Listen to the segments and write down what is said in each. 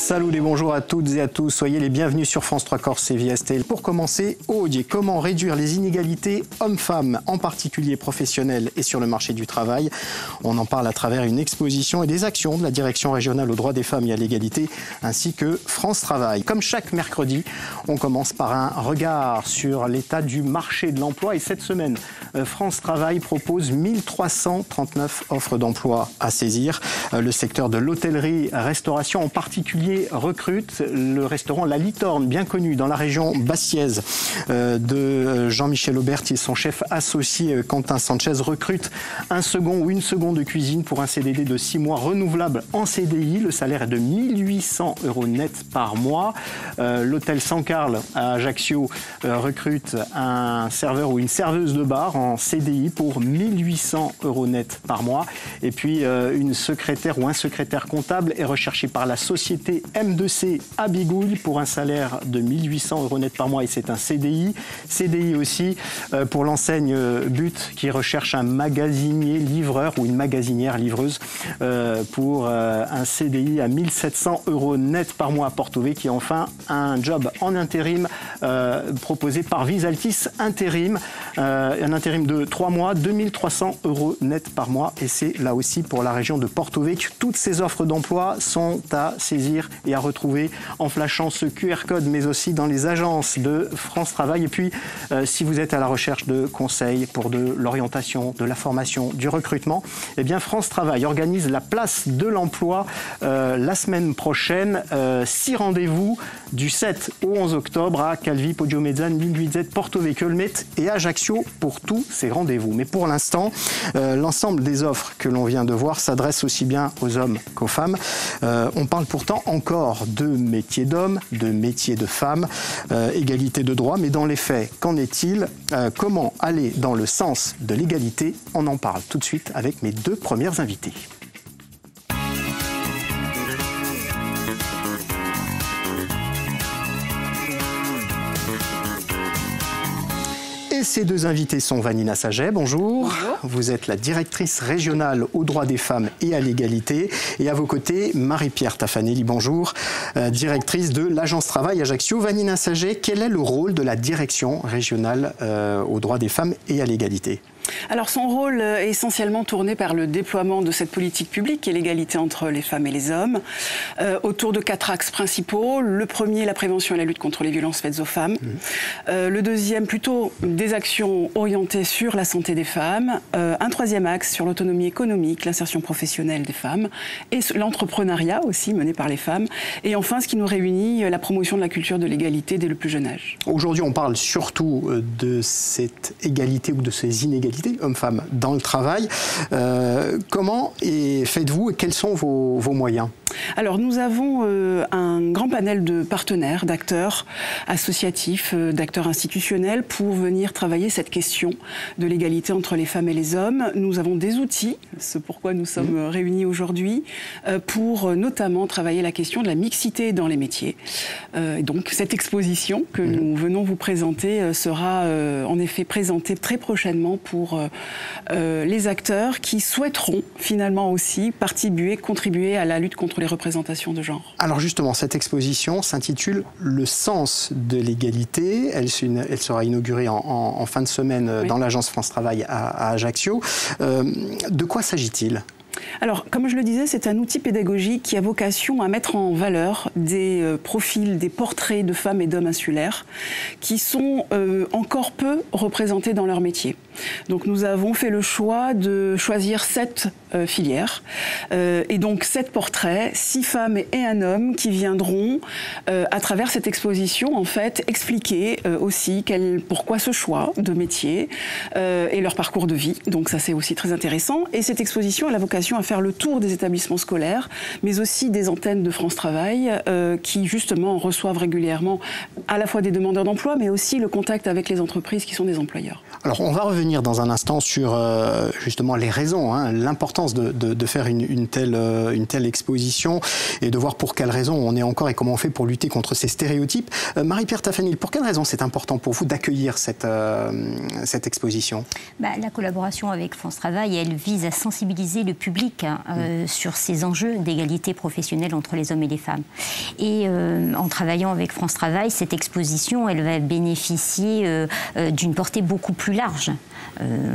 Salut et bonjour à toutes et à tous, soyez les bienvenus sur France 3 Corse et VST. Pour commencer, Aude, comment réduire les inégalités hommes-femmes, en particulier professionnelles et sur le marché du travail. On en parle à travers une exposition et des actions de la Direction régionale aux droits des femmes et à l'égalité, ainsi que France Travail. Comme chaque mercredi, on commence par un regard sur l'état du marché de l'emploi. Et cette semaine, France Travail propose 1339 offres d'emploi à saisir. Le secteur de l'hôtellerie-restauration en particulier recrute. Le restaurant La Litorne, bien connu dans la région bastiaise de Jean-Michel Aubert et son chef associé Quentin Sanchez, recrute un second ou une seconde de cuisine pour un CDD de 6 mois renouvelable en CDI. Le salaire est de 1800 € net par mois. L'hôtel San Carl à Ajaccio recrute un serveur ou une serveuse de bar en CDI pour 1800 € net par mois. Et puis une secrétaire ou un secrétaire comptable est recherché par la société M2C à Bigouille pour un salaire de 1800 € net par mois et c'est un CDI. CDI aussi pour l'enseigne But qui recherche un magasinier livreur ou une magasinière livreuse pour un CDI à 1700 € net par mois à Porto Vecchio. Et enfin un job en intérim proposé par Visaltis Intérim, un intérim de 3 mois, 2300 € net par mois et c'est là aussi pour la région de Porto Vecchio. Toutes ces offres d'emploi sont à saisir et à retrouver en flashant ce QR code, mais aussi dans les agences de France Travail. Et puis, si vous êtes à la recherche de conseils pour de l'orientation, de la formation, du recrutement, eh bien France Travail organise la place de l'emploi la semaine prochaine. 6 rendez-vous du 7 au 11 octobre à Calvi, Poggiomezzane, Linguizet, Porto Vecchio, Olmet et Ajaccio pour tous ces rendez-vous. Mais pour l'instant, l'ensemble des offres que l'on vient de voir s'adresse aussi bien aux hommes qu'aux femmes. On parle pourtant encore de métiers d'hommes, de métiers de femmes, égalité de droits, mais dans les faits, qu'en est-il? Comment aller dans le sens de l'égalité? On en parle tout de suite avec mes 2 premières invitées. Et ces 2 invités sont Vanina Saget, bonjour. Bonjour. Vous êtes la directrice régionale aux droits des femmes et à l'égalité. Et à vos côtés, Marie-Pierre Taffanelli, bonjour, directrice de l'Agence Travail Ajaccio. Vanina Saget, quel est le rôle de la direction régionale aux droits des femmes et à l'égalité ? Alors son rôle est essentiellement tourné par le déploiement de cette politique publique qui est l'égalité entre les femmes et les hommes, autour de 4 axes principaux. Le premier, la prévention et la lutte contre les violences faites aux femmes. Le deuxième, plutôt des actions orientées sur la santé des femmes. Un troisième axe sur l'autonomie économique, l'insertion professionnelle des femmes et l'entrepreneuriat aussi mené par les femmes. Et enfin, ce qui nous réunit, la promotion de la culture de l'égalité dès le plus jeune âge. Aujourd'hui, on parle surtout de cette égalité ou de ces inégalités hommes-femmes dans le travail. Comment faites-vous et quels sont vos moyens ? Alors nous avons un grand panel de partenaires, d'acteurs associatifs, d'acteurs institutionnels pour venir travailler cette question de l'égalité entre les femmes et les hommes. Nous avons des outils, c'est pourquoi nous sommes réunis aujourd'hui, pour notamment travailler la question de la mixité dans les métiers. Donc cette exposition que nous venons vous présenter sera en effet présentée très prochainement pour les acteurs qui souhaiteront finalement aussi contribuer à la lutte contre les représentations de genre. Alors justement, cette exposition s'intitule « Le sens de l'égalité ». Elle sera inaugurée en fin de semaine dans l'agence France Travail à Ajaccio. De quoi s'agit-il ? Alors, comme je le disais, c'est un outil pédagogique qui a vocation à mettre en valeur des profils, des portraits de femmes et d'hommes insulaires qui sont encore peu représentés dans leur métier. Donc nous avons fait le choix de choisir 7 filières et donc 7 portraits, 6 femmes et un homme qui viendront à travers cette exposition en fait expliquer aussi pourquoi ce choix de métier et leur parcours de vie. Donc ça c'est aussi très intéressant et cette exposition a la vocation à faire le tour des établissements scolaires mais aussi des antennes de France Travail qui justement reçoivent régulièrement à la fois des demandeurs d'emploi mais aussi le contact avec les entreprises qui sont des employeurs. Alors on va revenir dans un instant sur justement les raisons, l'importance chance de faire une telle exposition et de voir pour quelles raisons on est encore et comment on fait pour lutter contre ces stéréotypes. Marie-Pierre Taffanil, pour quelles raisons c'est important pour vous d'accueillir cette exposition? La collaboration avec France Travail, elle vise à sensibiliser le public sur ces enjeux d'égalité professionnelle entre les hommes et les femmes. Et en travaillant avec France Travail, cette exposition, elle va bénéficier d'une portée beaucoup plus large.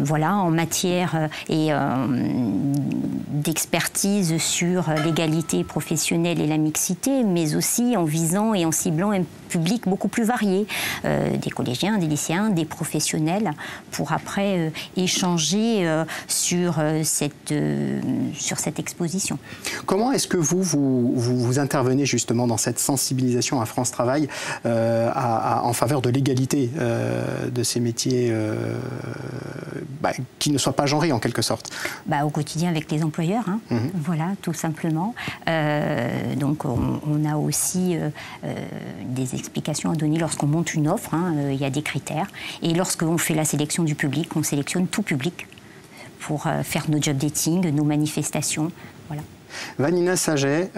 Voilà, en matière d'expertise sur l'égalité professionnelle et la mixité, mais aussi en visant et en ciblant un public beaucoup plus varié, des collégiens, des lycéens, des professionnels, pour après échanger sur cette exposition. Comment est-ce que vous intervenez justement dans cette sensibilisation à France Travail en faveur de l'égalité de ces métiers qui ne soient pas genrés en quelque sorte? Au quotidien avec les employeurs, voilà, tout simplement. Donc on a aussi des explications à donner lorsqu'on monte une offre, il y a des critères. Et lorsqu'on fait la sélection du public, on sélectionne tout public pour faire nos job dating, nos manifestations, voilà. Vanina Saget,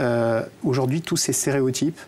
aujourd'hui tous ces stéréotypes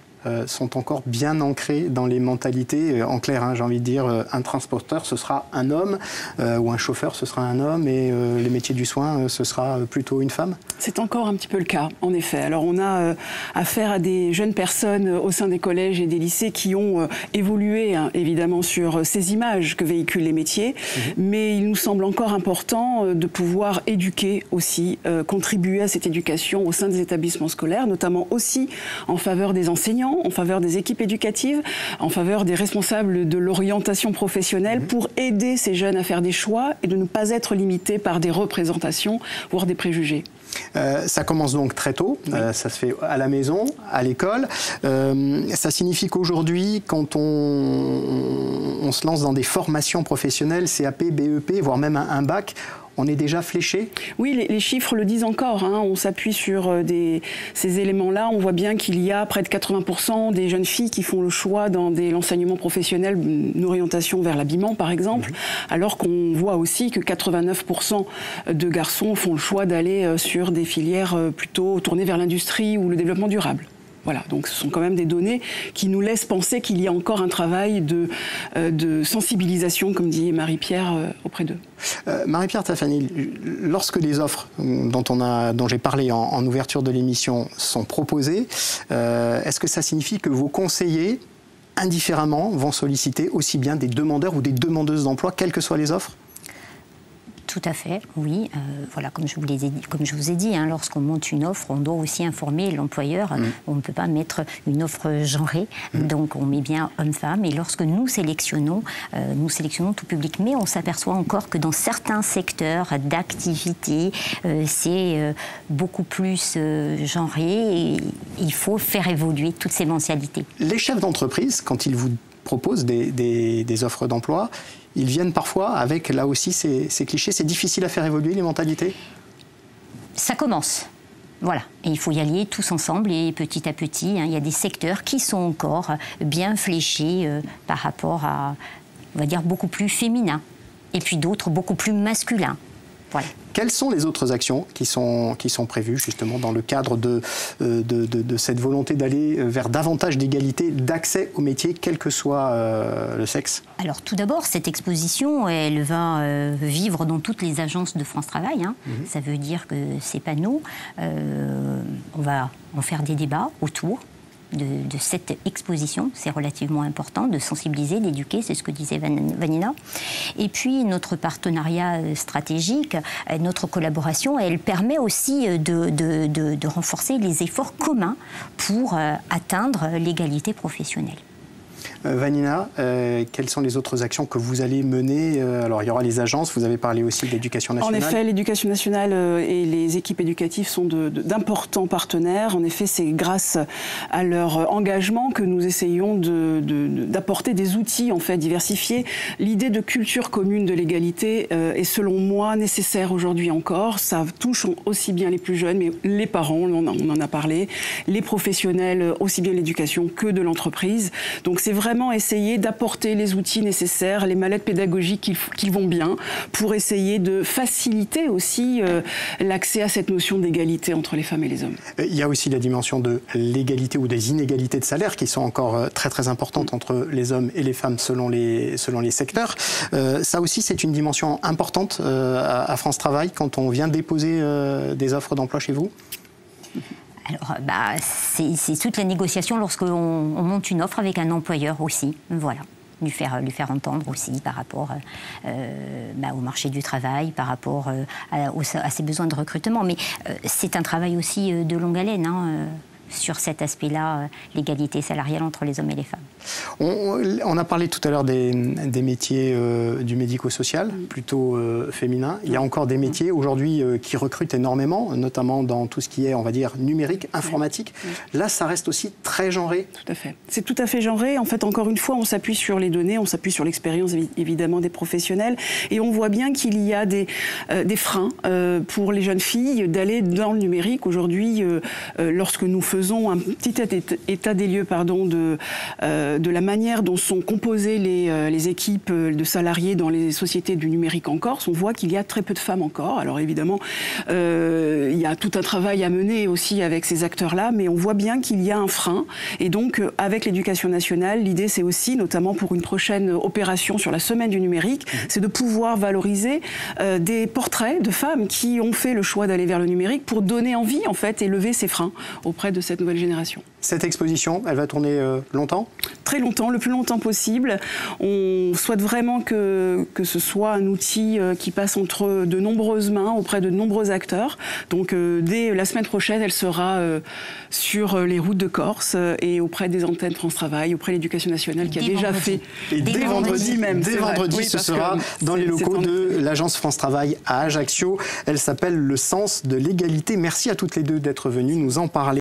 sont encore bien ancrés dans les mentalités. En clair, j'ai envie de dire, un transporteur, ce sera un homme, ou un chauffeur, ce sera un homme, et les métiers du soin, ce sera plutôt une femme? C'est encore un petit peu le cas, en effet. Alors on a affaire à des jeunes personnes au sein des collèges et des lycées qui ont évolué, évidemment, sur ces images que véhiculent les métiers, mais il nous semble encore important de pouvoir éduquer aussi, contribuer à cette éducation au sein des établissements scolaires, notamment aussi en faveur des enseignants, en faveur des équipes éducatives, en faveur des responsables de l'orientation professionnelle pour aider ces jeunes à faire des choix et de ne pas être limités par des représentations, voire des préjugés. Ça commence donc très tôt, ça se fait à la maison, à l'école. Ça signifie qu'aujourd'hui, quand on se lance dans des formations professionnelles, CAP, BEP, voire même un bac, on est déjà fléché? Oui, les chiffres le disent encore. On s'appuie sur ces éléments-là. On voit bien qu'il y a près de 80% des jeunes filles qui font le choix dans l'enseignement professionnel, une orientation vers l'habillement par exemple, alors qu'on voit aussi que 89% de garçons font le choix d'aller sur des filières plutôt tournées vers l'industrie ou le développement durable. Voilà, donc ce sont quand même des données qui nous laissent penser qu'il y a encore un travail de sensibilisation, comme dit Marie-Pierre, auprès d'eux. Marie-Pierre Taffanil, lorsque les offres dont j'ai parlé en ouverture de l'émission sont proposées, est-ce que ça signifie que vos conseillers, indifféremment, vont solliciter aussi bien des demandeurs ou des demandeuses d'emploi, quelles que soient les offres? Tout à fait, oui. Voilà, comme je vous ai dit, lorsqu'on monte une offre, on doit aussi informer l'employeur. On ne peut pas mettre une offre genrée, donc on met bien homme-femme. Et lorsque nous sélectionnons tout public. Mais on s'aperçoit encore que dans certains secteurs d'activité, c'est beaucoup plus genré. Et il faut faire évoluer toutes ces mentalités. Les chefs d'entreprise, quand ils vous proposent des offres d'emploi, ils viennent parfois avec, là aussi, ces clichés. C'est difficile à faire évoluer, les mentalités? Ça commence. Voilà. Et il faut y aller tous ensemble et petit à petit. Il y a des secteurs qui sont encore bien fléchés par rapport à, on va dire, beaucoup plus féminins. Et puis d'autres beaucoup plus masculins. Voilà. Quelles sont les autres actions qui sont prévues justement dans le cadre de cette volonté d'aller vers davantage d'égalité d'accès au métier, quel que soit le sexe? Alors tout d'abord, cette exposition, elle va vivre dans toutes les agences de France Travail. Ça veut dire que ces panneaux, on va en faire des débats autour de cette exposition. C'est relativement important de sensibiliser, d'éduquer, c'est ce que disait Vanina. Et puis notre partenariat stratégique, notre collaboration, elle permet aussi de renforcer les efforts communs pour atteindre l'égalité professionnelle. Vanina, quelles sont les autres actions que vous allez mener? Alors, il y aura les agences, vous avez parlé aussi de l'éducation nationale. En effet, l'éducation nationale et les équipes éducatives sont d'importants partenaires. En effet, c'est grâce à leur engagement que nous essayons d'apporter des outils en fait, diversifiés. L'idée de culture commune de l'égalité est selon moi nécessaire aujourd'hui encore. Ça touche aussi bien les plus jeunes, mais les parents, on en a parlé, les professionnels, aussi bien l'éducation que de l'entreprise. Donc c'est vraiment vraiment essayer d'apporter les outils nécessaires, les mallettes pédagogiques qui vont bien, pour essayer de faciliter aussi l'accès à cette notion d'égalité entre les femmes et les hommes. Il y a aussi la dimension de l'égalité ou des inégalités de salaire qui sont encore très très importantes entre les hommes et les femmes selon les secteurs. Ça aussi, c'est une dimension importante à France Travail quand on vient déposer des offres d'emploi chez vous? Alors, c'est toute la négociation lorsqu'on monte une offre avec un employeur aussi, voilà. Lui faire entendre aussi par rapport au marché du travail, par rapport à ses besoins de recrutement. Mais c'est un travail aussi de longue haleine, sur cet aspect-là, l'égalité salariale entre les hommes et les femmes. On a parlé tout à l'heure des métiers du médico-social, plutôt féminin. Il y a encore des métiers aujourd'hui qui recrutent énormément, notamment dans tout ce qui est, on va dire, numérique, informatique. Là, ça reste aussi très genré. Tout à fait. C'est tout à fait genré. En fait, encore une fois, on s'appuie sur les données, on s'appuie sur l'expérience, évidemment, des professionnels. Et on voit bien qu'il y a des freins pour les jeunes filles d'aller dans le numérique. Aujourd'hui, lorsque nous faisons un petit état des lieux de la manière dont sont composées les équipes de salariés dans les sociétés du numérique en Corse, on voit qu'il y a très peu de femmes encore. Alors évidemment, il y a tout un travail à mener aussi avec ces acteurs-là, mais on voit bien qu'il y a un frein. Et donc, avec l'Éducation nationale, l'idée c'est aussi, notamment pour une prochaine opération sur la semaine du numérique, c'est de pouvoir valoriser des portraits de femmes qui ont fait le choix d'aller vers le numérique pour donner envie, en fait, et lever ces freins auprès de cette nouvelle génération. Cette exposition, elle va tourner longtemps ? Très longtemps, le plus longtemps possible. On souhaite vraiment que ce soit un outil qui passe entre de nombreuses mains, auprès de nombreux acteurs. Donc dès la semaine prochaine, elle sera sur les routes de Corse et auprès des antennes France Travail, auprès de l'Éducation nationale qui a déjà fait. Et dès vendredi même. Dès vendredi, oui, ce sera dans les locaux de l'agence France Travail à Ajaccio. Elle s'appelle Le Sens de l'égalité. Merci à toutes les deux d'être venues nous en parler.